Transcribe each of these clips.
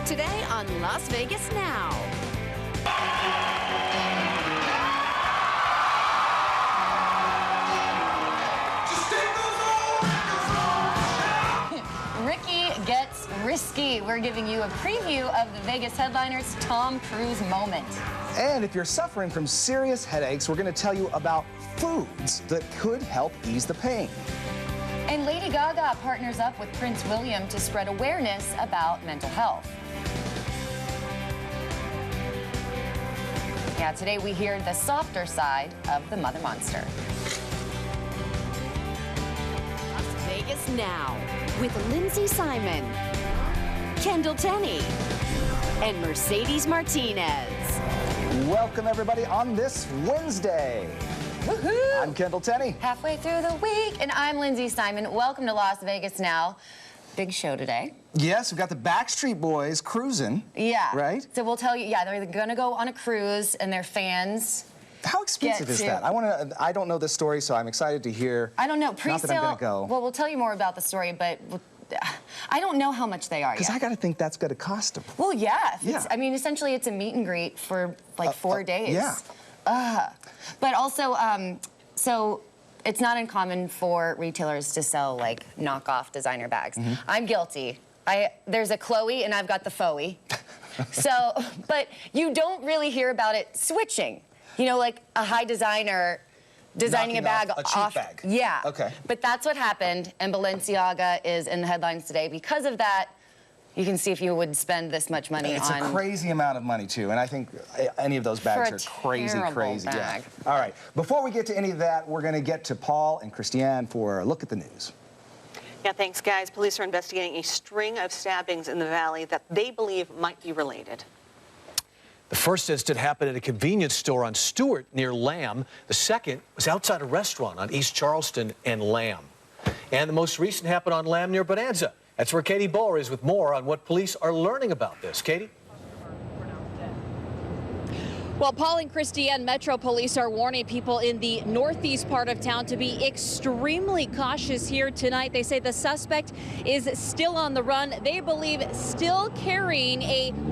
Today on Las Vegas Now. Ricky gets risky. We're giving you a preview of the Vegas headliner's Tom Cruise moment. And if you're suffering from serious headaches, we're going to tell you about foods that could help ease the pain. And Lady Gaga partners up with Prince William to spread awareness about mental health. Yeah, today we hear the softer side of the mother monster. Las Vegas Now with Lindsey Simon, Kendall Tenney, and Mercedes Martinez. Welcome, everybody, on this Wednesday. Woohoo! I'm Kendall Tenney. Halfway through the week, and I'm Lindsey Simon. Welcome to Las Vegas Now. Big show today. Yes, we've got the Backstreet Boys cruising. Yeah. Right? So we'll tell you, yeah, they're going to go on a cruise, and their fans... How expensive is that? I don't know this story, so I'm excited to hear. I don't know. Pre-sale, not that I'm going to go. Well, we'll tell you more about the story, but I don't know how much they are yet. Because I got to think that's going to cost them. Well, yeah. Yeah. I mean, essentially, it's a meet and greet for like 4 days. Yeah. But also, so it's not uncommon for retailers to sell like knockoff designer bags. Mm-hmm. I'm guilty. There's a Chloe and I've got the Foey. So, but you don't really hear about it switching. You know, like a high designer designing a bag off a cheap bag. Yeah. Okay. But that's what happened, and Balenciaga is in the headlines today. Because of that, you can see if you would spend this much money It's a crazy amount of money, too, and I think any of those bags are crazy. Bag. Yeah. All right. Before we get to any of that, we're going to get to Paul and Christiane for a look at the news. Yeah, thanks, guys. Police are investigating a string of stabbings in the valley that they believe might be related. The first incident happened at a convenience store on Stewart near Lamb. The second was outside a restaurant on East Charleston and Lamb. And the most recent happened on Lamb near Bonanza. That's where Katie Bowler is with more on what police are learning about this. Katie? Well, Paul and Christiane, Metro Police are warning people in the northeast part of town to be extremely cautious here tonight. They say the suspect is still on the run. They believe still carrying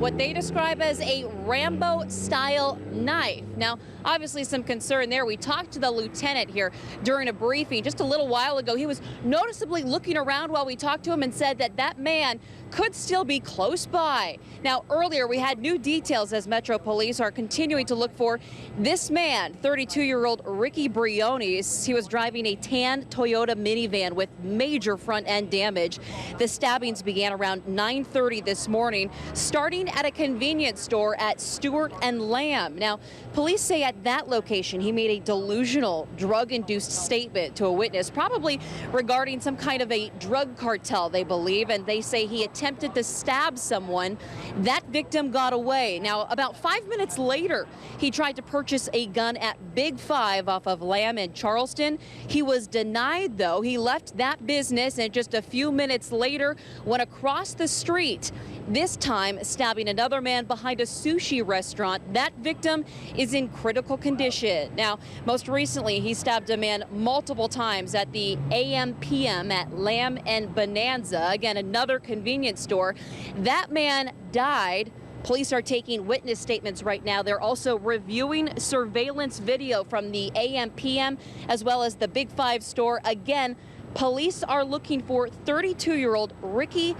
what they describe as a Rambo-style knife. Now, obviously some concern there. We talked to the lieutenant here during a briefing just a little while ago. He was noticeably looking around while we talked to him and said that that man could still be close by. Now, earlier we had new details as Metro Police are continuing to look for this man, 32-year-old Ricky Briones. He was driving a tan Toyota minivan with major front-end damage. The stabbings began around 9:30 this morning, starting at a convenience store at Stewart and Lamb. Now, police say at that location he made a delusional, drug-induced statement to a witness, probably regarding some kind of a drug cartel, they believe, and they say he attempted to stab someone. That victim got away. Now, about 5 minutes later, he tried to purchase a gun at Big Five off of Lamb in Charleston. He was denied, though. He left that business and just a few minutes later went across the street, this time stabbing another man behind a sushi restaurant. That victim is in critical condition. Now, most recently, he stabbed a man multiple times at the AM/PM at Lamb and Bonanza, again, another convenience store. That man died. Police are taking witness statements right now. They're also reviewing surveillance video from the AM/PM as well as the Big Five store. Again, police are looking for 32-year-old Ricky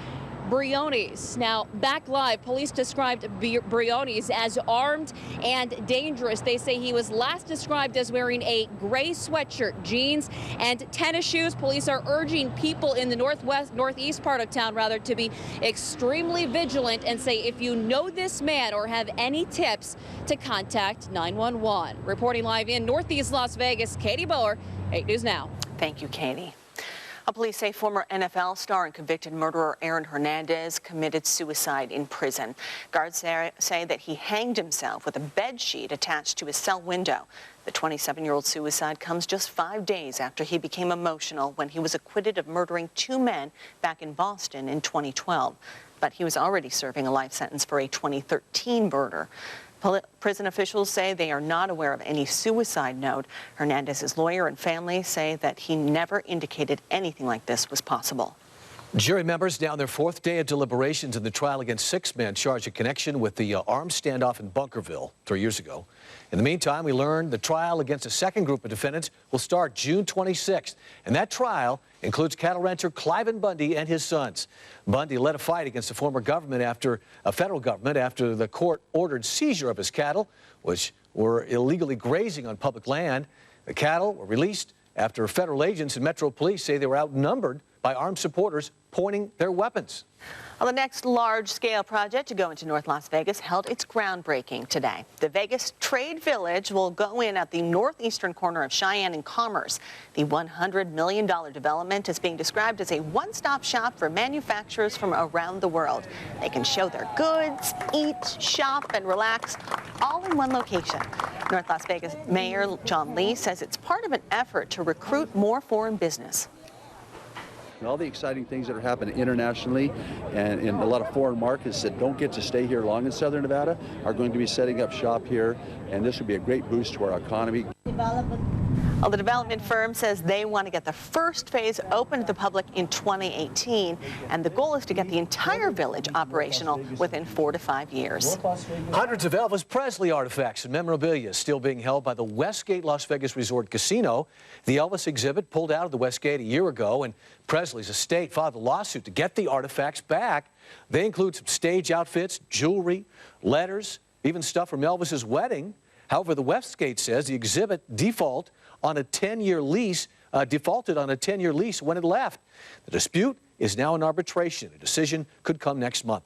Briones. Now, back live, police described Briones as armed and dangerous. They say he was last described as wearing a gray sweatshirt, jeans, and tennis shoes. Police are urging people in the northeast part of town, rather, to be extremely vigilant and say if you know this man or have any tips, to contact 911. Reporting live in Northeast Las Vegas, Katie Bowler, 8 News Now. Thank you, Katie. Police say former NFL star and convicted murderer Aaron Hernandez committed suicide in prison. Guards say that he hanged himself with a bed sheet attached to his cell window. The 27-year-old suicide comes just 5 days after he became emotional when he was acquitted of murdering 2 men back in Boston in 2012. But he was already serving a life sentence for a 2013 murder. Prison officials say they are not aware of any suicide note. Hernandez's lawyer and family say that he never indicated anything like this was possible. Jury members now on their fourth day of deliberations in the trial against 6 men charged in connection with the armed standoff in Bunkerville 3 years ago. In the meantime, we learned the trial against a second group of defendants will start June 26th. And that trial includes cattle rancher Cliven Bundy and his sons. Bundy led a fight against the former government federal government after the court ordered seizure of his cattle, which were illegally grazing on public land. The cattle were released after federal agents and Metro Police say they were outnumbered by armed supporters pointing their weapons. Well, the next large-scale project to go into North Las Vegas held its groundbreaking today. The Vegas Trade Village will go in at the northeastern corner of Cheyenne and Commerce. The $100 million development is being described as a one-stop shop for manufacturers from around the world. They can show their goods, eat, shop, and relax all in one location. North Las Vegas Mayor John Lee says it's part of an effort to recruit more foreign business. And all the exciting things that are happening internationally and in a lot of foreign markets that don't get to stay here long in Southern Nevada are going to be setting up shop here, and this will be a great boost to our economy. Well, the development firm says they want to get the first phase open to the public in 2018, and the goal is to get the entire village operational within 4 to 5 years. Hundreds of Elvis Presley artifacts and memorabilia still being held by the Westgate Las Vegas Resort Casino. The Elvis exhibit pulled out of the Westgate a year ago, and Presley's estate filed a lawsuit to get the artifacts back. They include some stage outfits, jewelry, letters, even stuff from Elvis's wedding. However, the Westgate says the exhibit defaulted on a 10-year lease when it left. The dispute is now in arbitration. A decision could come next month.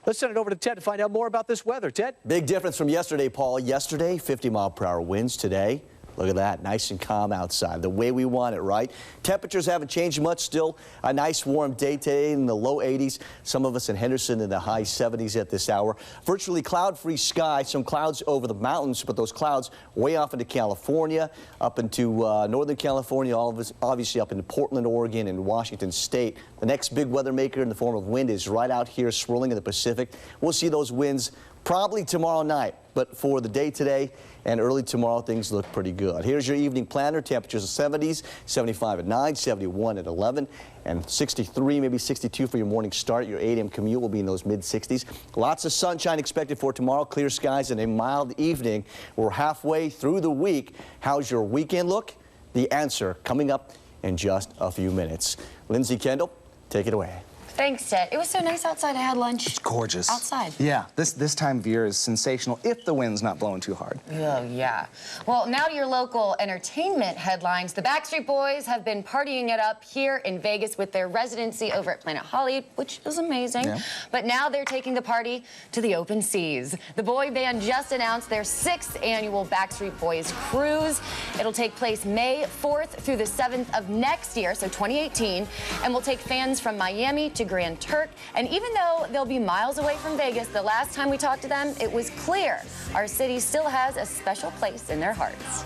Let's send it over to Ted to find out more about this weather. Ted? Big difference from yesterday, Paul. Yesterday, 50-mile-per-hour winds. Today, look at that, nice and calm outside, the way we want it, right? Temperatures haven't changed much. Still a nice warm day today in the low 80s. Some of us in Henderson in the high 70s at this hour. Virtually cloud-free sky, some clouds over the mountains, but those clouds way off into California, up into Northern California, all of us obviously up into Portland, Oregon, and Washington State. The next big weather maker in the form of wind is right out here swirling in the Pacific. We'll see those winds probably tomorrow night, but for the day today and early tomorrow, things look pretty good. Here's your evening planner. Temperatures of 70s, 75 at 9, 71 at 11, and 63, maybe 62 for your morning start. Your 8 a.m. commute will be in those mid-60s. Lots of sunshine expected for tomorrow. Clear skies and a mild evening. We're halfway through the week. How's your weekend look? The answer coming up in just a few minutes. Lindsey, Kendall, take it away. Thanks, Ted. It was so nice outside. I had lunch. It's gorgeous. Outside. Yeah, this time of year is sensational if the wind's not blowing too hard. Oh, yeah. Well, now to your local entertainment headlines. The Backstreet Boys have been partying it up here in Vegas with their residency over at Planet Hollywood, which is amazing. Yeah. But now they're taking the party to the open seas. The boy band just announced their 6th annual Backstreet Boys cruise. It'll take place May 4th through the 7th of next year, so 2018, and will take fans from Miami to Grand Turk. And even though they'll be miles away from Vegas, the last time we talked to them, it was clear our city still has a special place in their hearts.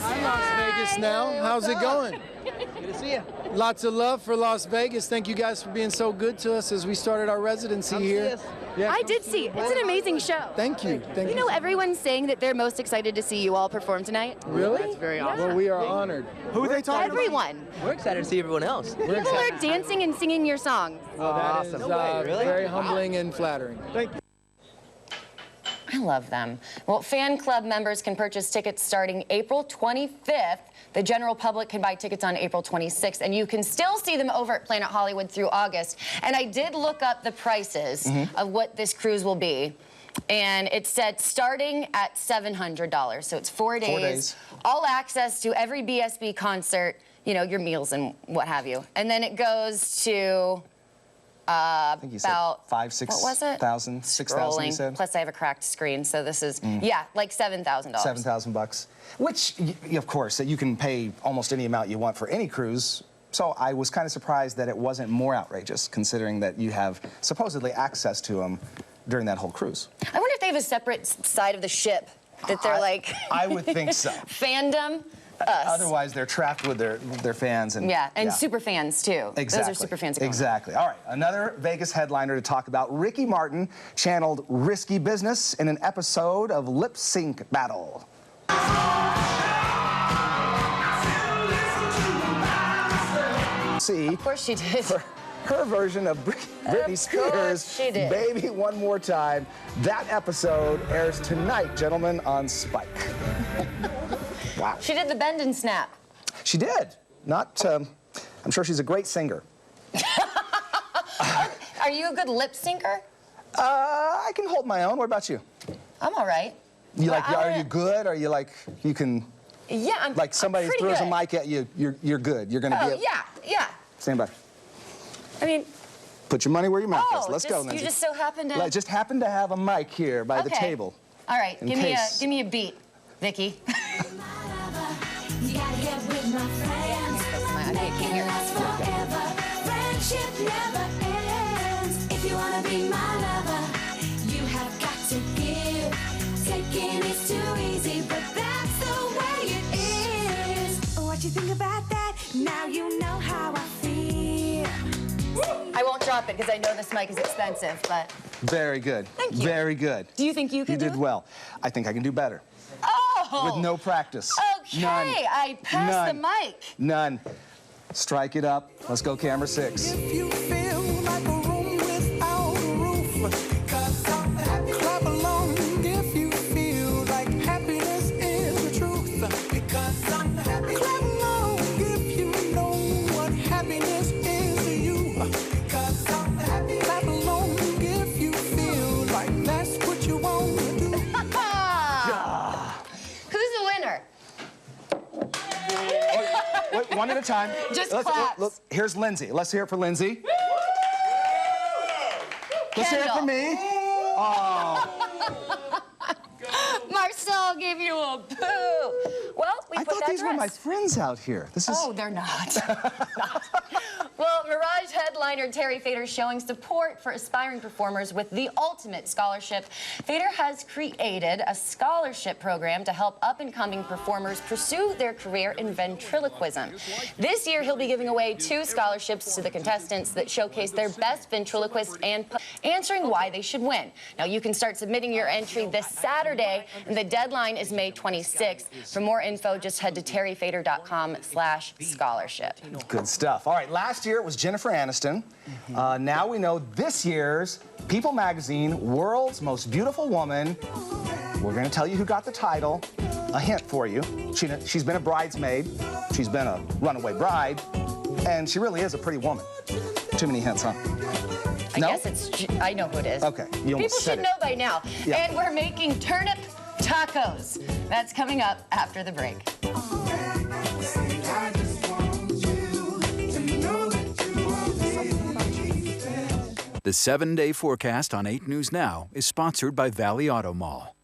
I'm Las Vegas now. How's it going? Good to see you. Lots of love for Las Vegas. Thank you guys for being so good to us as we started our residency here. Yeah, I did see. It's an amazing show. Thank you. Thank you. You know, everyone's saying that they're most excited to see you all perform tonight. Really? That's very awesome. Well, we are honored. Who are they talking Everyone. We're excited to see everyone else. People are dancing and singing your songs. Well, that is very humbling and flattering. Thank you. I love them. Well, fan club members can purchase tickets starting April 25th. The general public can buy tickets on April 26th, and you can still see them over at Planet Hollywood through August. And I did look up the prices of what this cruise will be, and it said starting at $700. So it's 4 days. 4 days. All access to every BSB concert, you know, your meals and what have you. And then it goes to I think you said about 5,000, 6,000, what was it? 6,000. You said. Plus, I have a cracked screen, so this is yeah, like $7,000. $7,000, which of course you can pay almost any amount you want for any cruise. So I was kind of surprised that it wasn't more outrageous, considering that you have supposedly access to them during that whole cruise. I wonder if they have a separate side of the ship that they're like. I would think so. Fandom. Us. Otherwise, they're trapped with their fans and super fans too. Exactly. Those are super fans. Exactly. All right, another Vegas headliner to talk about. Ricky Martin channeled risky business in an episode of Lip Sync Battle. Of course she did. her version of Britney Spears' Baby One More Time. That episode airs tonight, gentlemen, on Spike. Wow. She did the bend and snap. She did. Not, I'm sure she's a great singer. Are you a good lip syncer? I can hold my own. What about you? I'm all right. Are you good? Are you like, you can... Yeah, I'm like somebody I'm throws good. a mic at you, you're good. You're going to be... Yeah. Stand by. I mean... Put your money where your mouth is. Let's go, Lindsey. You just so happen to... Just happen to have a mic here by the table. All right, give me a beat, Vicky. You gotta get with my friends. Make it last forever. Friendship never ends. If you wanna be my lover, you have got to give. Taking is too easy, but that's the way it is. What you think about that? Now you know how I feel. I won't drop it because I know this mic is expensive, but... Very good. Thank you. Very good. Do you think you can do it? You did well. I think I can do better. Oh! With no practice. Okay, None. I passed the mic. None. Strike it up. Let's go, camera 6. If you feel like a room without a roof, because I'm happy. Clap along if you feel like happiness is the truth, because I'm happy. Clap along if you know what happiness is to you, because I'm happy. Clap along if you feel like that's what you want to do. Who's the winner? Wait, one at a time. Just claps. Look, here's Lindsey. Let's hear it for Lindsey. Let's hear it for me. Oh. Marcel gave you a boo. Well, I thought these were my friends out here. This is... Oh, they're not. Well, Mirage headliner Terry Fader showing support for aspiring performers with the ultimate scholarship. Fader has created a scholarship program to help up-and-coming performers pursue their career in ventriloquism. This year, he'll be giving away 2 scholarships to the contestants that showcase their best ventriloquist and answering why they should win. Now, you can start submitting your entry this Saturday, and the deadline is May 26th. For more info, just head to terryfader.com/scholarship. Good stuff. All right, last year it was Jennifer Aniston. Now we know this year's People Magazine World's Most Beautiful Woman. We're going to tell you who got the title. A hint for you. She's been a bridesmaid. She's been a runaway bride. And she really is a pretty woman. Too many hints, huh? I guess it's... I know who it is. Okay. You People should know by now. Yeah. And we're making turnip tacos. That's coming up after the break. The 7-day forecast on 8 News Now is sponsored by Valley Auto Mall.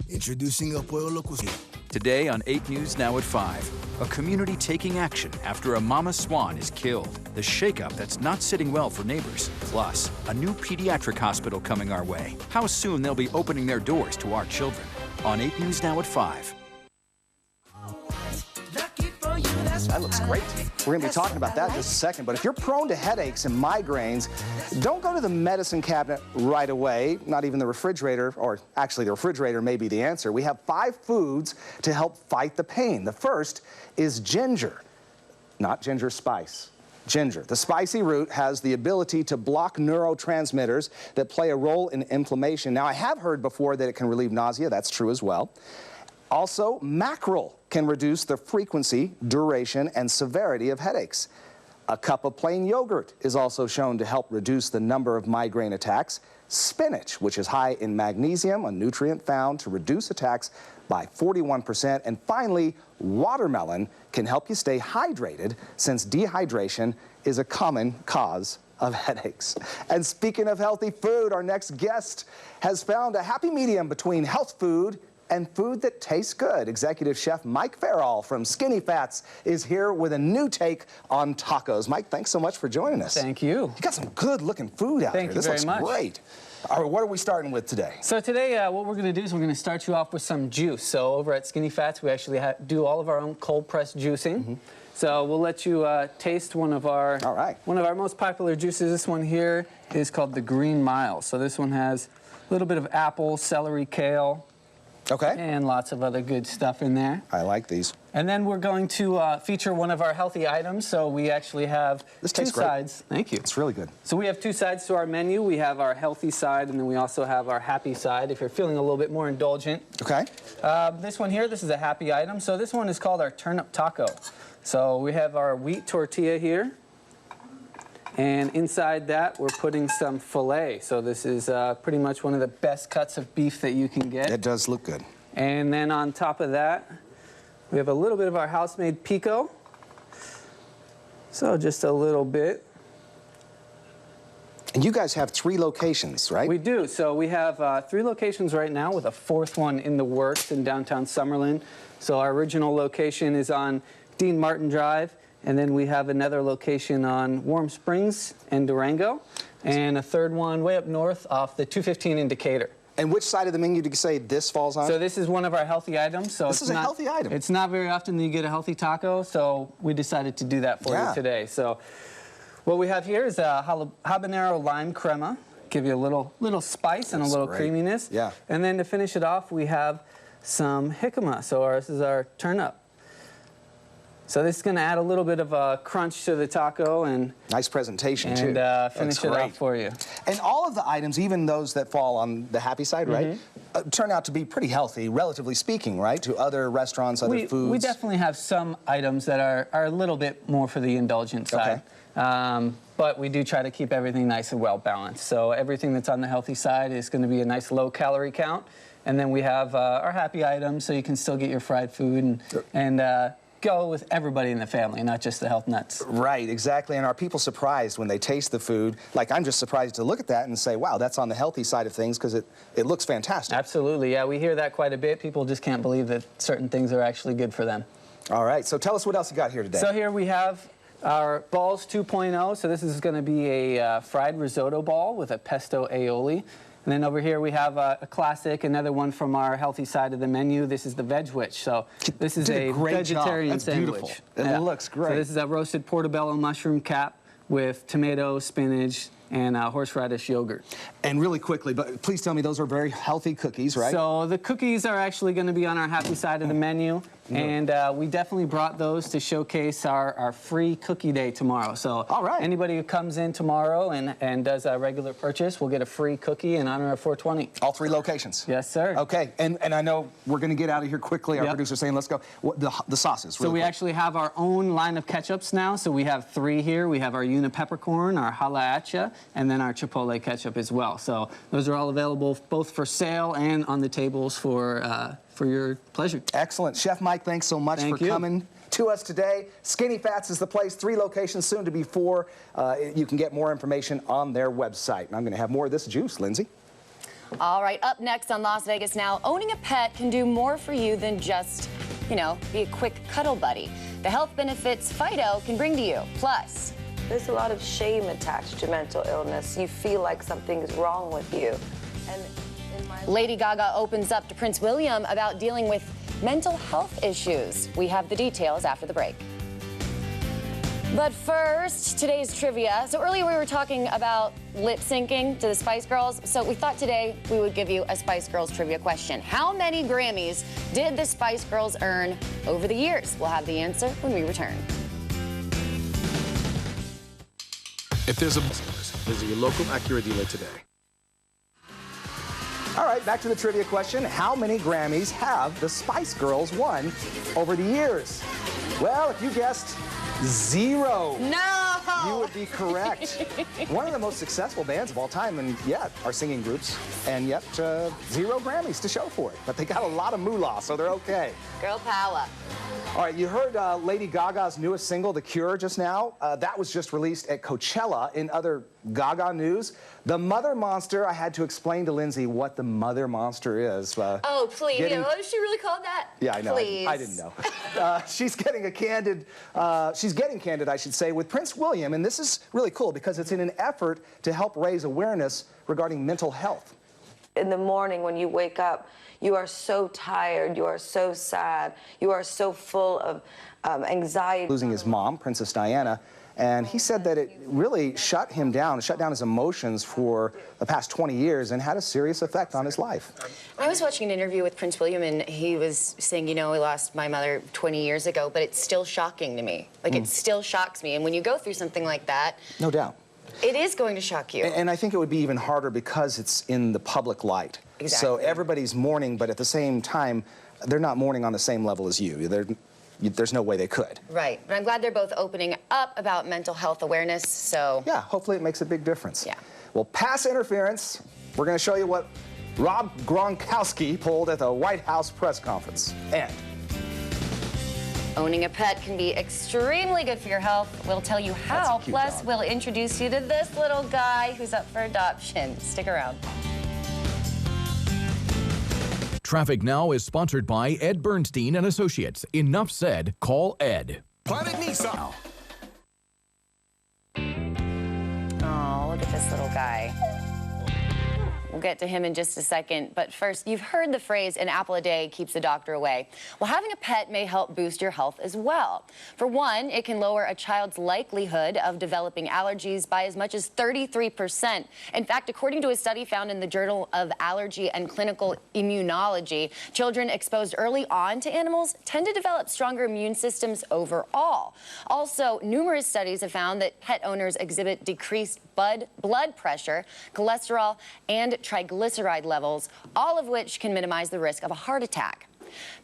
Introducing El Pueblo Cocina. Today on 8 News Now at 5, a community taking action after a mama swan is killed. The shakeup that's not sitting well for neighbors. Plus, a new pediatric hospital coming our way. How soon they'll be opening their doors to our children. On 8 News Now at 5. That looks great. We're going to be talking about that in just a second. But if you're prone to headaches and migraines, don't go to the medicine cabinet right away, not even the refrigerator, or actually the refrigerator may be the answer. We have 5 foods to help fight the pain. The first is ginger, not ginger spice. Ginger. The spicy root has the ability to block neurotransmitters that play a role in inflammation. Now, I have heard before that it can relieve nausea. That's true as well. Also, mackerel can reduce the frequency, duration, and severity of headaches. A cup of plain yogurt is also shown to help reduce the number of migraine attacks. Spinach, which is high in magnesium, a nutrient found to reduce attacks by 41%. And finally, watermelon can help you stay hydrated since dehydration is a common cause of headaches. And speaking of healthy food, our next guest has found a happy medium between health food and food that tastes good. Executive Chef Mike Farrell from Skinny Fats is here with a new take on tacos. Mike, thanks so much for joining us. Thank you. You got some good-looking food out here. Thank you very much. This looks great. All right, what are we starting with today? So today, what we're going to do is we're going to start you off with some juice. So over at Skinny Fats, we actually do all of our own cold-pressed juicing. So we'll let you taste one of our most popular juices. This one here is called the Green Mile. So this one has a little bit of apple, celery, kale. Okay. And lots of other good stuff in there. I like these. And then we're going to feature one of our healthy items. So we actually have two sides. Thank you. It's really good. So we have two sides to our menu. We have our healthy side, and then we also have our happy side if you're feeling a little bit more indulgent. Okay. This one here, this is a happy item. So this one is called our turnip taco. So we have our wheat tortilla here. And inside that, we're putting some filet. So this is pretty much one of the best cuts of beef that you can get. It does look good. And then on top of that, we have a little bit of our house-made pico. So just a little bit. And you guys have 3 locations, right? We do. So we have 3 locations right now with a 4th one in the works in downtown Summerlin. So our original location is on Dean Martin Drive. And then we have another location on Warm Springs and Durango. And a 3rd one way up north off the 215 in Decatur. And which side of the menu did you say this falls on? So this is one of our healthy items. So this is a healthy item. It's not very often that you get a healthy taco, so we decided to do that for you today. So what we have here is a habanero lime crema. Give you a little spice and a little creaminess. Yeah. And then to finish it off, we have some jicama. So this is our turnip. So this is going to add a little bit of a crunch to the taco and nice presentation too. And finish it off for you. And all of the items, even those that fall on the happy side, right, turn out to be pretty healthy, relatively speaking, right, to other restaurants, other foods. We definitely have some items that are a little bit more for the indulgent side. But we do try to keep everything nice and well balanced. So everything that's on the healthy side is going to be a nice low calorie count. And then we have our happy items, so you can still get your fried food and go with everybody in the family, not just the health nuts. Right, exactly. And are people surprised when they taste the food? Like, I'm just surprised to look at that and say, wow, that's on the healthy side of things because it looks fantastic. Absolutely, yeah. We hear that quite a bit. People just can't believe that certain things are actually good for them. All right, so tell us what else you got here today. So here we have our balls 2.0. So this is going to be a fried risotto ball with a pesto aioli. And then over here we have a classic, another one from our healthy side of the menu. This is the Veg Witch. So this is a vegetarian sandwich. Beautiful. It looks great. So this is a roasted portobello mushroom cap with tomato, spinach, and horseradish yogurt. And really quickly, but please tell me those are very healthy cookies, right? So the cookies are actually going to be on our happy side of the menu. And we definitely brought those to showcase our free cookie day tomorrow. So anybody who comes in tomorrow and does a regular purchase will get a free cookie in honor of 420. All 3 locations? Yes, sir. Okay, and I know we're going to get out of here quickly. Our producer's saying, let's go. The sauces, So we actually have our own line of ketchups now. So we have 3 here. We have our Una peppercorn, our Halaacha, and then our Chipotle ketchup as well. So those are all available both for sale and on the tables for your pleasure. Excellent. Chef Mike, thanks so much for coming to us today. Skinny Fats is the place, 3 locations, soon to be 4. You can get more information on their website. And I'm going to have more of this juice, Lindsay. All right, up next on Las Vegas Now, owning a pet can do more for you than just, be a quick cuddle buddy. The health benefits Fido can bring to you. Plus, there's a lot of shame attached to mental illness. You feel like something is wrong with you. And Lady Gaga opens up to Prince William about dealing with mental health issues. We have the details after the break. But first, today's trivia. So earlier we were talking about lip syncing to the Spice Girls. So we thought today we would give you a Spice Girls trivia question. How many Grammys did the Spice Girls earn over the years? We'll have the answer when we return. If there's a visit your local Acura dealer today. All right, back to the trivia question. How many Grammys have the Spice Girls won over the years? Well, if you guessed 0, you would be correct. One of the most successful bands of all time, and yet are singing groups, and yet 0 Grammys to show for it. But they got a lot of moolah, so they're okay. Girl power. All right, you heard Lady Gaga's newest single, The Cure, just now. That was just released at Coachella. In other Gaga news, the Mother Monster, I had to explain to Lindsay what the Mother Monster is. Oh, please. What is she really called that? Yeah, I know. Please. I didn't know. She's getting candid, I should say, with Prince William. And this is really cool because it's in an effort to help raise awareness regarding mental health. In the morning when you wake up, you are so tired, you are so sad, you are so full of anxiety. Losing his mom, Princess Diana, And he said that it really shut him down, shut down his emotions for the past 20 years and had a serious effect on his life. I was watching an interview with Prince William, and he was saying, you know, I lost my mother 20 years ago, but it's still shocking to me. Like, it still shocks me. And when you go through something like that... No doubt. It is going to shock you. And I think it would be even harder because it's in the public light. Exactly. So everybody's mourning, but at the same time, they're not mourning on the same level as you. There's no way they could. Right. But I'm glad they're both opening up about mental health awareness, so... Yeah, hopefully it makes a big difference. Yeah. Well, pass interference. We're going to show you what Rob Gronkowski pulled at the White House press conference. And... owning a pet can be extremely good for your health. We'll tell you how. Plus, we'll introduce you to this little guy who's up for adoption. Stick around. Traffic Now is sponsored by Ed Bernstein and Associates. Enough said, call Ed. Planet Nissan. Oh, look at this little guy. We'll get to him in just a second, but first, you've heard the phrase, an apple a day keeps the doctor away. Well, having a pet may help boost your health as well. For one, it can lower a child's likelihood of developing allergies by as much as 33%. In fact, according to a study found in the Journal of Allergy and Clinical Immunology, children exposed early on to animals tend to develop stronger immune systems overall. Also, numerous studies have found that pet owners exhibit decreased blood pressure, cholesterol, and triglyceride levels, all of which can minimize the risk of a heart attack.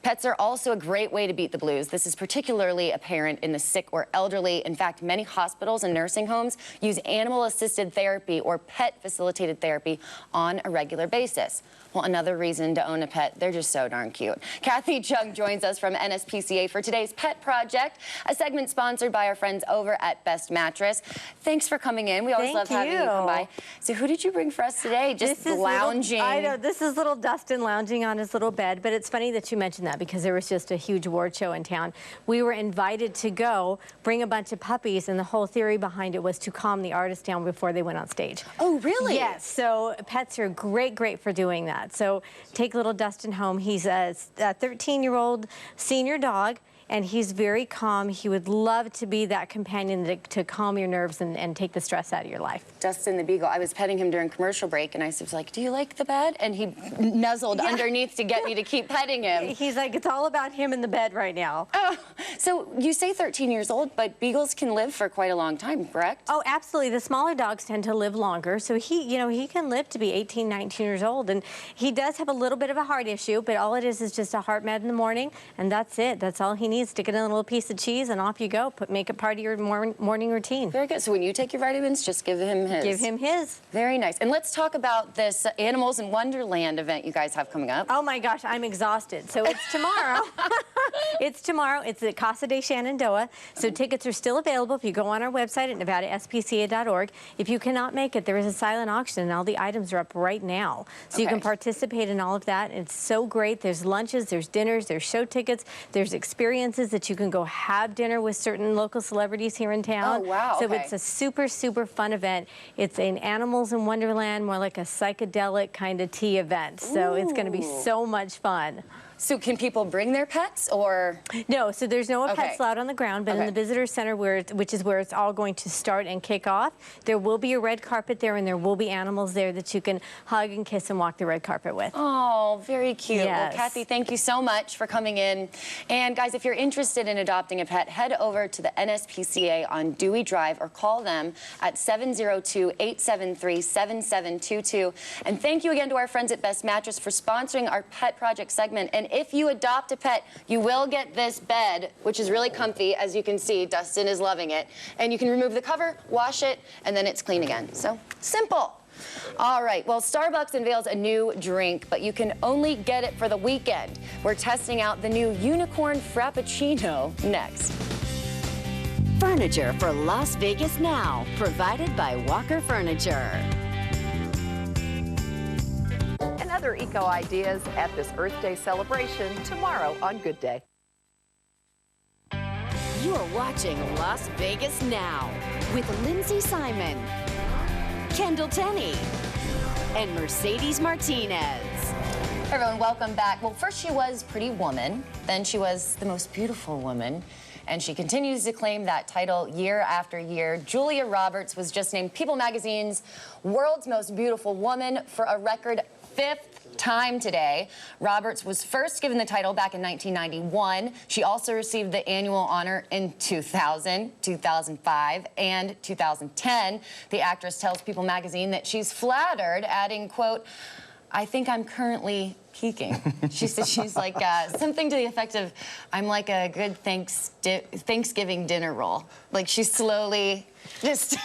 Pets are also a great way to beat the blues. This is particularly apparent in the sick or elderly. In fact, many hospitals and nursing homes use animal-assisted therapy or pet-facilitated therapy on a regular basis. Well, another reason to own a pet, they're just so darn cute. Kathy Chung joins us from NSPCA for today's Pet Project, a segment sponsored by our friends over at Best Mattress. Thanks for coming in. We always love having you come by. So who did you bring for us today? Just lounging. I know, this is little Dustin lounging on his little bed, but it's funny that you mentioned that because there was just a huge award show in town. We were invited to go bring a bunch of puppies, and the whole theory behind it was to calm the artists down before they went on stage. Oh, really? Yes, so pets are great for doing that. So take little Dustin home. He's a 13-year-old senior dog, and he's very calm. He would love to be that companion to calm your nerves and take the stress out of your life. Dustin the Beagle, I was petting him during commercial break, and I was like, do you like the bed? And he nuzzled underneath to get me to keep petting him. He's like, it's all about him in the bed right now. Oh, so you say 13 years old, but Beagles can live for quite a long time, correct? Oh, absolutely. The smaller dogs tend to live longer, so he can live to be 18, 19 years old, and he does have a little bit of a heart issue, but all it is just a heart med in the morning, and that's it. That's all he needs. Stick it in a little piece of cheese, and off you go. Make it part of your morning routine. Very good. So when you take your vitamins, just give him his. Give him his. Very nice. And let's talk about this Animals in Wonderland event you guys have coming up. Oh my gosh, I'm exhausted. So it's tomorrow. It's tomorrow. It's at Casa de Shenandoah. So tickets are still available if you go on our website at nevadaspca.org. If you cannot make it, there is a silent auction, and all the items are up right now. So you can participate in all of that. It's so great. There's lunches, there's dinners, there's show tickets, there's experiences that you can go have dinner with certain local celebrities here in town. Oh, wow. So it's a super fun event. It's an Animals in Wonderland, more like a psychedelic kind of tea event. So it's going to be so much fun. So can people bring their pets, or? No, so there's no pets allowed on the ground, but in the visitor center, which is where it's all going to start and kick off, there will be a red carpet there, and there will be animals there that you can hug and kiss and walk the red carpet with. Oh, very cute. Yes. Well, Kathy, thank you so much for coming in. And guys, if you're interested in adopting a pet, head over to the NSPCA on Dewey Drive or call them at 702-873-7722. And thank you again to our friends at Best Mattress for sponsoring our Pet Project segment. And if you adopt a pet, you will get this bed, which is really comfy. As you can see, Dustin is loving it. And you can remove the cover, wash it, and then it's clean again. So, simple. All right, well, Starbucks unveils a new drink, but you can only get it for the weekend. We're testing out the new Unicorn Frappuccino next. Furniture for Las Vegas Now, provided by Walker Furniture. And other eco ideas at this Earth Day celebration tomorrow on Good Day. You are watching Las Vegas Now with Lindsey Simon, Kendall Tenney, and Mercedes Martinez. Everyone, welcome back. Well, first she was Pretty Woman, then she was the most beautiful woman, and she continues to claim that title year after year. Julia Roberts was just named People Magazine's World's Most Beautiful Woman for a record 5th time today. Roberts was first given the title back in 1991. She also received the annual honor in 2000, 2005, and 2010. The actress tells People Magazine that she's flattered, adding, quote, "I think I'm currently peaking." She says she's like something to the effect of, "I'm like a good Thanksgiving dinner roll." Like she's slowly just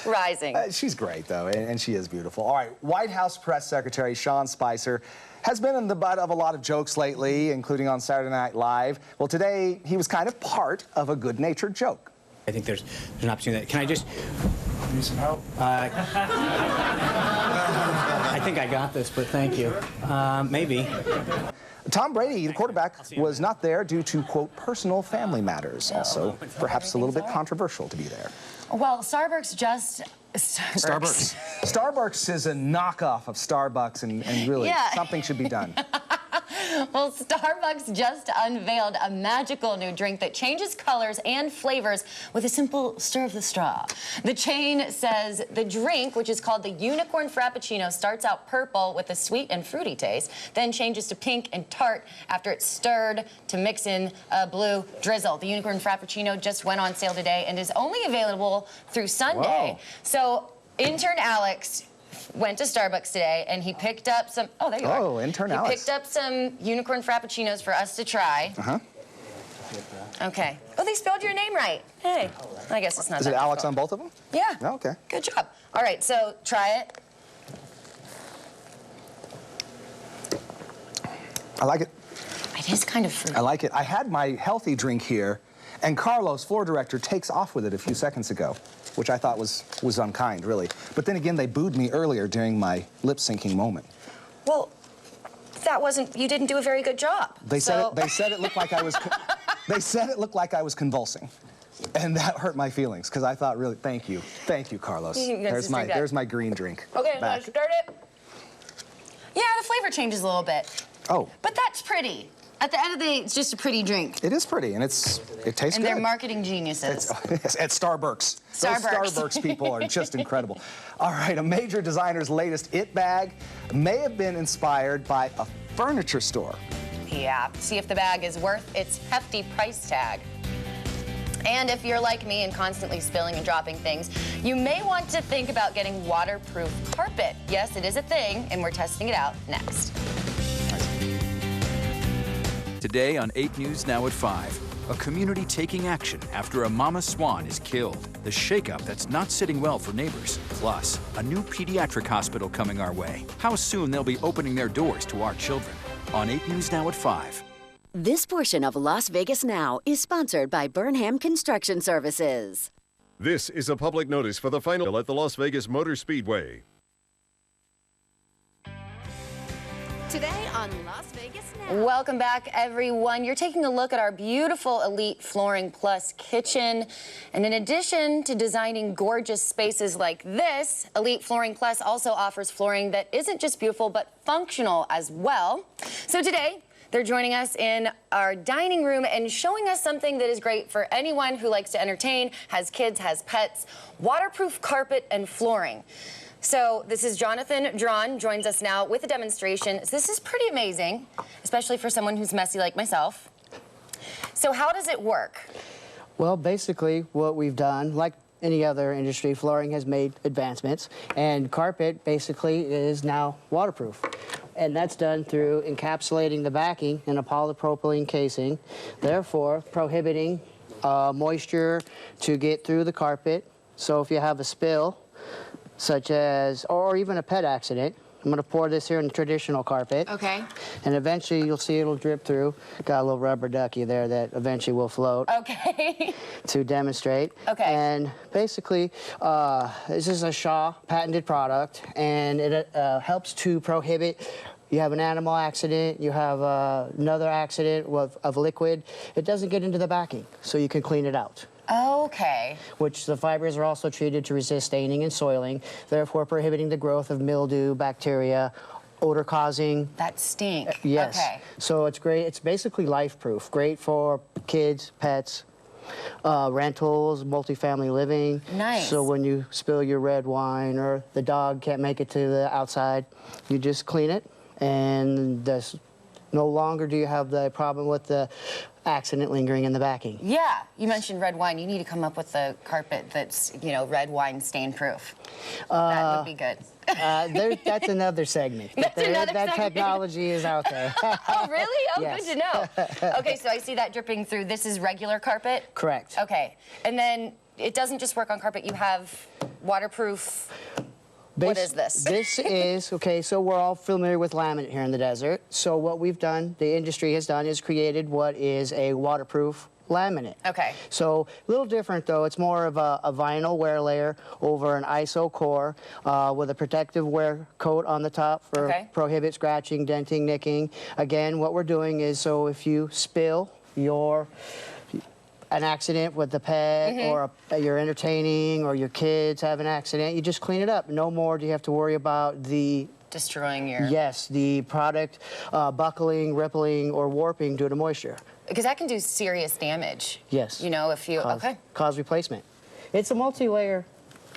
rising. She's great, though, and she is beautiful. All right, White House Press Secretary Sean Spicer has been in the butt of a lot of jokes lately, including on Saturday Night Live. Well, today, he was kind of part of a good-natured joke. I think there's an opportunity. Can I just... Need some help? I think I got this, but thank you. Maybe. Tom Brady, the quarterback, was not there due to, quote, personal family matters. Also, perhaps a little bit controversial to be there. Well, Starbucks is a knockoff of Starbucks, and really, something should be done. Well, Starbucks just unveiled a magical new drink that changes colors and flavors with a simple stir of the straw. The chain says the drink, which is called the Unicorn Frappuccino, starts out purple with a sweet and fruity taste, then changes to pink and tart after it's stirred to mix in a blue drizzle. The Unicorn Frappuccino just went on sale today and is only available through Sunday. Whoa. So, intern Alex went to Starbucks today and he picked up some, oh, there you are. Oh, intern Alex. He picked up some Unicorn Frappuccinos for us to try. Uh-huh. Okay. Oh, they spelled your name right. Hey. I guess it's not Is that it Alex difficult. on both of them? Yeah. Oh, okay. Good job. All right, so try it. I like it. It is kind of fruity. I like it. I had my healthy drink here, and Carlos, floor director, takes off with it a few seconds ago, which I thought was unkind, really. But then again, they booed me earlier during my lip-syncing moment. Well, that wasn't, you didn't do a very good job. They said it looked like I was, they said it looked like I was convulsing. And that hurt my feelings, because I thought, really, thank you, Carlos. There's my green drink. Okay, let's start it. Yeah, the flavor changes a little bit. Oh. But that's pretty. At the end of the day, it's just a pretty drink. It is pretty, and it tastes good. And they're marketing geniuses. At Starbucks. Those Starbucks people are just incredible. All right, a major designer's latest it bag may have been inspired by a furniture store. Yeah, see if the bag is worth its hefty price tag. And if you're like me and constantly spilling and dropping things, you may want to think about getting waterproof carpet. Yes, it is a thing, and we're testing it out next. Today on 8 News Now at 5, a community taking action after a mama swan is killed. The shakeup that's not sitting well for neighbors. Plus, a new pediatric hospital coming our way. How soon they'll be opening their doors to our children. On 8 News Now at 5. This portion of Las Vegas Now is sponsored by Burnham Construction Services. This is a public notice for the final at the Las Vegas Motor Speedway. Today on Las Vegas Now. Welcome back, everyone. You're taking a look at our beautiful Elite Flooring Plus kitchen. And in addition to designing gorgeous spaces like this, Elite Flooring Plus also offers flooring that isn't just beautiful, but functional as well. So today, they're joining us in our dining room and showing us something that is great for anyone who likes to entertain, has kids, has pets, waterproof carpet and flooring. So this is Jonathan Drawn, joins us now with a demonstration. So this is pretty amazing, especially for someone who's messy like myself. So how does it work? Well, basically what we've done, like any other industry, flooring has made advancements, and carpet basically is now waterproof. And that's done through encapsulating the backing in a polypropylene casing, therefore prohibiting moisture to get through the carpet. So if you have a spill, such as, or even a pet accident, I'm going to pour this here in traditional carpet. Okay. And eventually you'll see it'll drip through. Got a little rubber ducky there that eventually will float. Okay. To demonstrate. Okay. And basically, this is a Shaw patented product, and it helps to prohibit. You have an animal accident, you have another accident of liquid. It doesn't get into the backing, so you can clean it out. Okay. Which the fibers are also treated to resist staining and soiling, therefore prohibiting the growth of mildew, bacteria, odor causing. That stink. Yes. Okay. So it's great. It's basically life proof. Great for kids, pets, rentals, multifamily living. Nice. So when you spill your red wine or the dog can't make it to the outside, you just clean it, and no longer do you have the problem with the accident lingering in the backing. Yeah, you mentioned red wine. You need to come up with a carpet that's, you know, red wine stain proof. That would be good. That's another segment. That's another that segment. Technology is out there. Oh, really? Oh, Yes. good to know. Okay, so I see that dripping through. This is regular carpet? Correct. Okay, and then it doesn't just work on carpet. You have waterproof. What is this? This is, okay, so we're all familiar with laminate here in the desert. So what we've done, the industry has done, is created what is a waterproof laminate. Okay. So a little different though. It's more of a vinyl wear layer over an ISO core with a protective wear coat on the top for prohibit scratching, denting, nicking. Again, what we're doing is, so if you spill an accident with the pet or you're entertaining or your kids have an accident, you just clean it up. No more do you have to worry about the destroying your... Yes, the product buckling, rippling, or warping due to moisture. Because that can do serious damage. Yes. You know, if you... Cause replacement. It's a multi-layer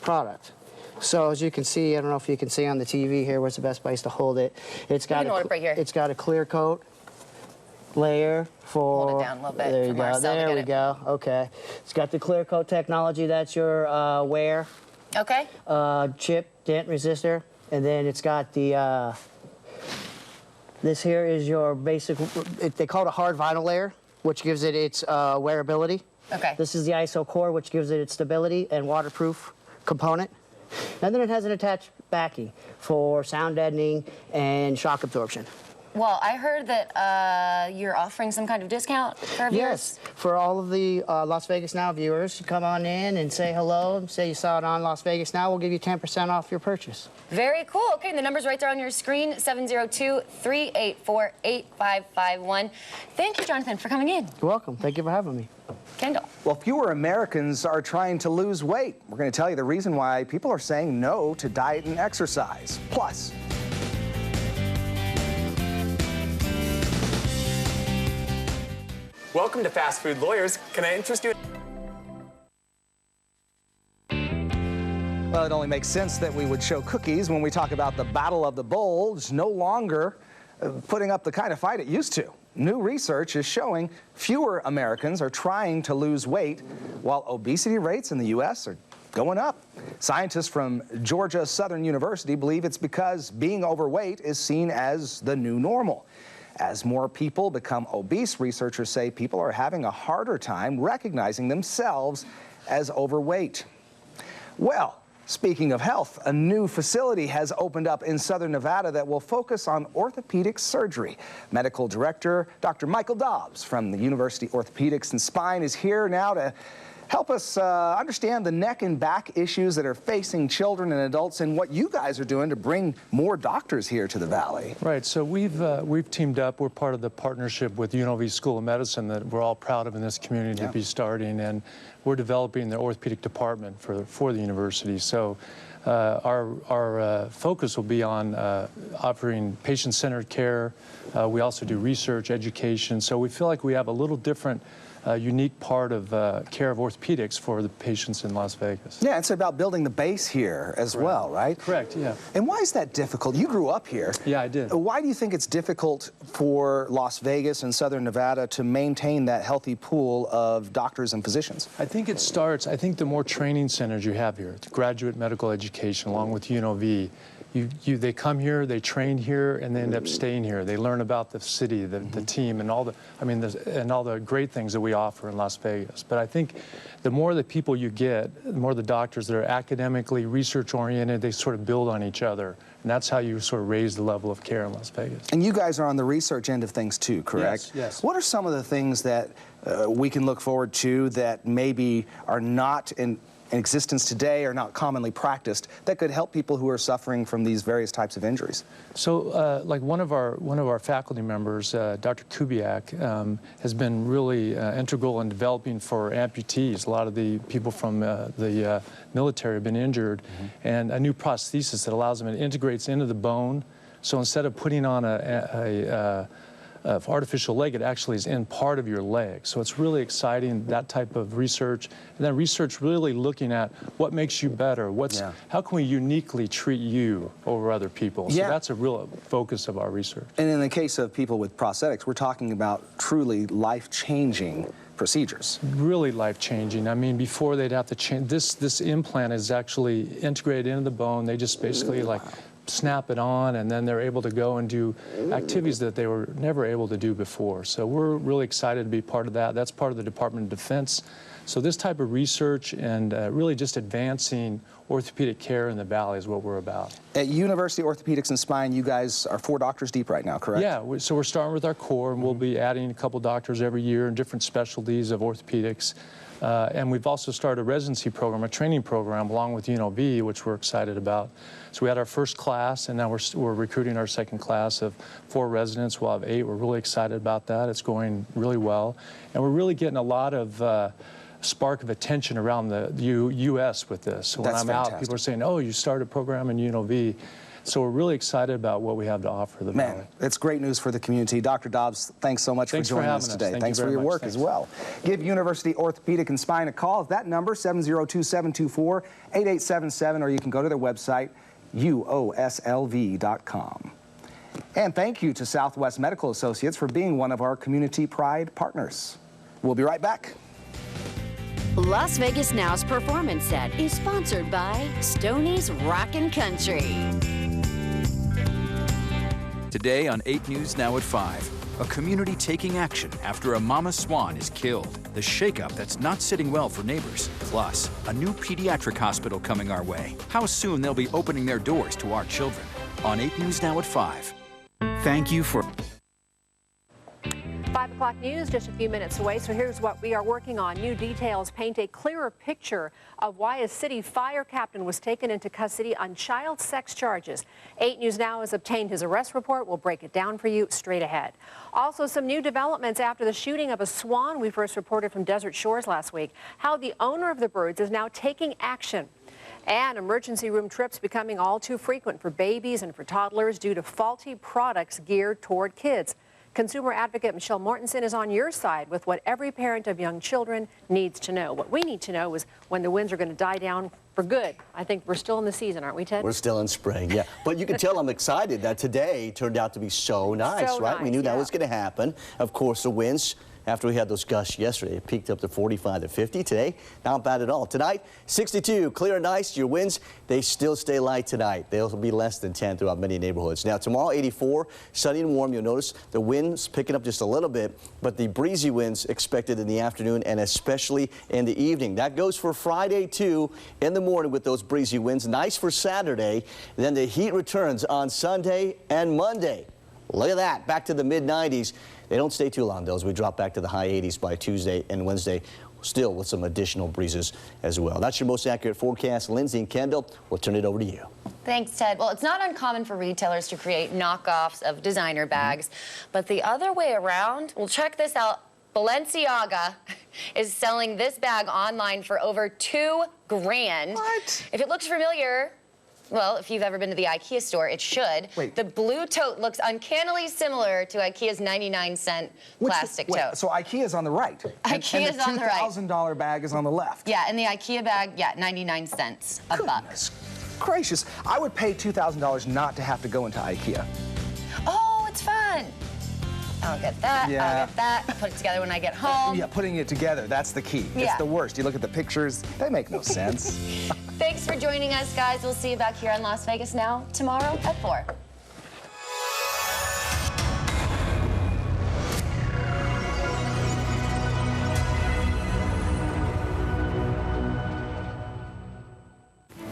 product. So as you can see, I don't know if you can see on the TV here, where's the best place to hold it. It's got right here. It's got a clear coat layer for... Hold it down a little bit. There you for go. Marcel to There get we it. go. Okay. It's got the clear coat technology. That's your wear. Okay. Chip dent resistor. And then it's got the... this here is your basic... They call it a hard vinyl layer, which gives it its wearability. Okay. This is the ISO core, which gives it its stability and waterproof component. And then it has an attached backing for sound deadening and shock absorption. Well, I heard that you're offering some kind of discount for our viewers. Yes, for all of the Las Vegas Now viewers, you come on in and say hello, say you saw it on Las Vegas Now, we'll give you 10% off your purchase. Very cool. Okay, and the number's right there on your screen, 702-384-8551. Thank you, Jonathan, for coming in. You're welcome. Thank you for having me. Kendall. Well, fewer Americans are trying to lose weight. We're going to tell you the reason why people are saying no to diet and exercise. Plus, Welcome to Fast Food Lawyers. Can I interest you? well, it only makes sense that we would show cookies when we talk about the Battle of the Bulge, no longer putting up the kind of fight it used to. New research is showing fewer Americans are trying to lose weight, while obesity rates in the U.S. are going up. Scientists from Georgia Southern University believe it's because being overweight is seen as the new normal. As more people become obese, researchers say people are having a harder time recognizing themselves as overweight. Well, speaking of health, a new facility has opened up in Southern Nevada that will focus on orthopedic surgery. Medical Director Dr. Michael Dobbs from the University Orthopedics and Spine is here now to help us understand the neck and back issues that are facing children and adults and what you guys are doing to bring more doctors here to the Valley. Right, so we've teamed up. We're part of the partnership with UNLV School of Medicine that we're all proud of in this community to be starting, and we're developing the orthopedic department for the university. So our focus will be on offering patient-centered care. We also do research, education, so we feel like we have a little different unique part of care of orthopedics for the patients in Las Vegas. Yeah, it's about building the base here as well, right? Correct, yeah. And why is that difficult? You grew up here. Yeah, I did. Why do you think it's difficult for Las Vegas and Southern Nevada to maintain that healthy pool of doctors and physicians? I think the more training centers you have here, graduate medical education along with UNLV, they come here, they train here, and they end up staying here. They learn about the city, the team, and all the great things that we offer in Las Vegas. But I think the more the people you get, the more the doctors that are academically research-oriented, they sort of build on each other. And that's how you sort of raise the level of care in Las Vegas. And you guys are on the research end of things too, correct? Yes. What are some of the things that we can look forward to that maybe are not in existence today or not commonly practiced that could help people who are suffering from these various types of injuries? So, like one of our faculty members, Dr. Kubiak, has been really integral in developing for amputees. A lot of the people from the military have been injured, and a new prosthesis that allows them, it integrates into the bone, So instead of putting on a artificial leg, it actually is in part of your leg. So it's really exciting, that type of research. And then research really looking at what makes you better, how can we uniquely treat you over other people. So that's a real focus of our research. And in the case of people with prosthetics, we're talking about truly life-changing procedures. Really life-changing. I mean, before they'd have to change, this implant is actually integrated into the bone. They just basically like snap it on, and then they're able to go and do activities that they were never able to do before. So we're really excited to be part of that. That's part of the Department of Defense. So this type of research and really just advancing orthopedic care in the Valley is what we're about. At University Orthopedics and Spine, you guys are 4 doctors deep right now, correct? Yeah, so we're starting with our core, and we'll be adding a couple doctors every year in different specialties of orthopedics. And we've also started a residency program, a training program, along with UNLV, which we're excited about. So we had our first class, and now we're recruiting our second class of 4 residents. We'll have 8. We're really excited about that. It's going really well. And we're really getting a lot of spark of attention around the U.S. with this. So when I'm out, people are saying, oh, you started a program in UNLV. So we're really excited about what we have to offer the Valley. Man, it's great news for the community. Dr. Dobbs, thanks so much for joining us today. Thanks for your work as well. Give University Orthopedic and Spine a call. That number, 702-724-8877, or you can go to their website, uoslv.com. And thank you to Southwest Medical Associates for being one of our Community Pride partners. We'll be right back. Las Vegas Now's performance set is sponsored by Stoney's Rockin' Country. Today on 8 News Now at 5, a community taking action after a mama swan is killed. The shakeup that's not sitting well for neighbors. Plus, a new pediatric hospital coming our way. How soon they'll be opening their doors to our children. On 8 News Now at 5. Thank you for... 5 o'clock news just a few minutes away, so here's what we are working on. New details paint a clearer picture of why a city fire captain was taken into custody on child sex charges. 8 News Now has obtained his arrest report. We'll break it down for you straight ahead. Also, some new developments after the shooting of a swan we first reported from Desert Shores last week. How the owner of the birds is now taking action. And emergency room trips becoming all too frequent for babies and for toddlers due to faulty products geared toward kids. Consumer advocate Michelle Mortensen is on your side with what every parent of young children needs to know. What we need to know is when the winds are going to die down for good. I think we're still in the season, aren't we, Ted? We're still in spring, yeah. But you can tell I'm excited that today turned out to be so nice, right? We knew that was going to happen. Of course, the winds, after we had those gusts yesterday, it peaked up to 45 to 50. Today, not bad at all. Tonight, 62, clear and nice. Your winds, they still stay light tonight. They'll be less than 10 throughout many neighborhoods. Now, tomorrow, 84, sunny and warm. You'll notice the winds picking up just a little bit, but the breezy winds expected in the afternoon and especially in the evening. That goes for Friday, too, in the morning with those breezy winds. Nice for Saturday. Then the heat returns on Sunday and Monday. Look at that, back to the mid-90s. They don't stay too long, though, as we drop back to the high 80s by Tuesday and Wednesday, still with some additional breezes as well. That's your most accurate forecast. Lindsey and Kendall, we'll turn it over to you. Thanks, Ted. Well, it's not uncommon for retailers to create knockoffs of designer bags, but the other way around, well, check this out. Balenciaga is selling this bag online for over $2 grand. What? If it looks familiar, well, if you've ever been to the IKEA store, it should. Wait. The blue tote looks uncannily similar to IKEA's 99-cent plastic tote. So IKEA's on the right. IKEA's on the right. And the $2,000 bag is on the left. Yeah, and the IKEA bag, yeah, 99 cents a buck. Gracious. I would pay $2,000 not to have to go into IKEA. Oh, it's fun. I'll get that, I'll get that. I'll put it together when I get home. Yeah, putting it together, that's the key. Yeah. It's the worst. You look at the pictures, they make no sense. Thanks for joining us, guys. We'll see you back here on Las Vegas Now tomorrow at 4.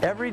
Every